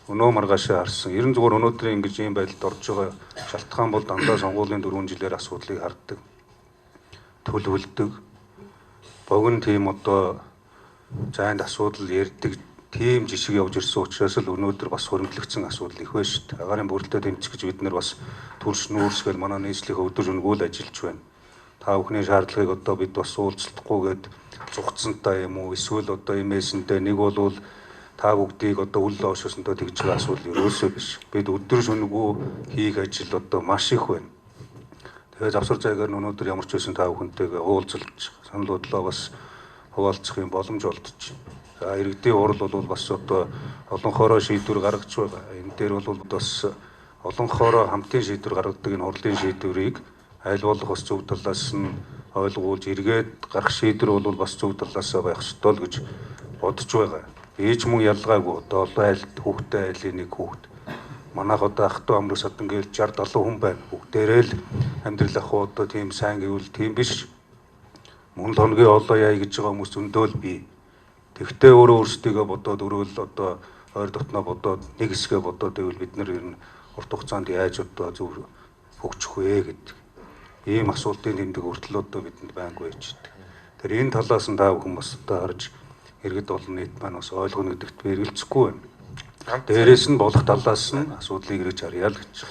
өнөө маргаашаа харсан. Ер нь зүгээр өнөөдрийн ингэж ийм байдалд орж байгаа шалтгаан бол дандаа сонгуулийн 4 жилээр асуудлыг харддаг, төлөвлөдөг, богино тийм одоо зайнд асуудал ярьдаг тийм жишг явж ирсэн учраас л өнөөдөр бас хөрөнгөлөгдсөн асуудал их байна шүү дээ. Агаарын бүрэлдэхүүн тэмцэх гэж бид нар бас төрс нүүрсгээл манай нийслэлийн өдөр шөнөгүй л ажиллаж байна. Та бүхний шаардлагыг одоо бид бас уулзалтгүйгээд зугцсантай юм уу эсвэл одоо имээсэнтэй нэг бол та бүгдийг одоо үл оошосонтой тэгж байгаа асуудал ерөөсөө биш. Бид өдөр шөнөгүй хийх ажил одоо маш их байна. Тэгээд завсар зайгаар өнөөдөр ямар ч байсан та бүхэнтэйгээ уулзалж санал бодлоо бас хуваалцах юм боломж олдчих. За иргэдийн хурал бол бас одоо олон хороо шийдвэр гаргаж байгаа. Энэ дээр бол бас олон хороо хамтын шийдвэр гаргадаг энэ хурлын шийдвэрийг аль болох бас зөв талаас нь ойлгуулж эргээд гарах шийдвэр бол бас зөв талаасаа байх ёстой л гэж бодож байгаа. Ээж мөн ялгаагүй одоо олон айлд хүүхдээ айлын нэг хүүхд. Манайх одоо ах トゥ амрах садан гээл 60 70 хүн байна. Бүгдээрээ л амьдрал ах одоо тийм сайн гэвэл тийм биш. Мөн л хоногийн олоо яа гэж байгаа хүмүүс зөндөөл бий. Тэгвэл өөрөө өөрсдийгөө бодоод өрөөл одоо ойр дотноо бодоод нэг хэсгээ бодоод байвал бид нар ер нь урт хугацаанд яаж одоо зөв хөгжих вэ гэдэг. Ийм асуултын тэмдэг хүртэл одоо бидэнд байнг байж байгаа. Тэр энэ талаас нь та бүхэн бас одоо харж иргэд олон нийт маань бас ойлгоно гэдэгт би эргэлзэхгүй байна. Дээрээс нь болох талаас нь асуудлыг ирж харъя л гэж.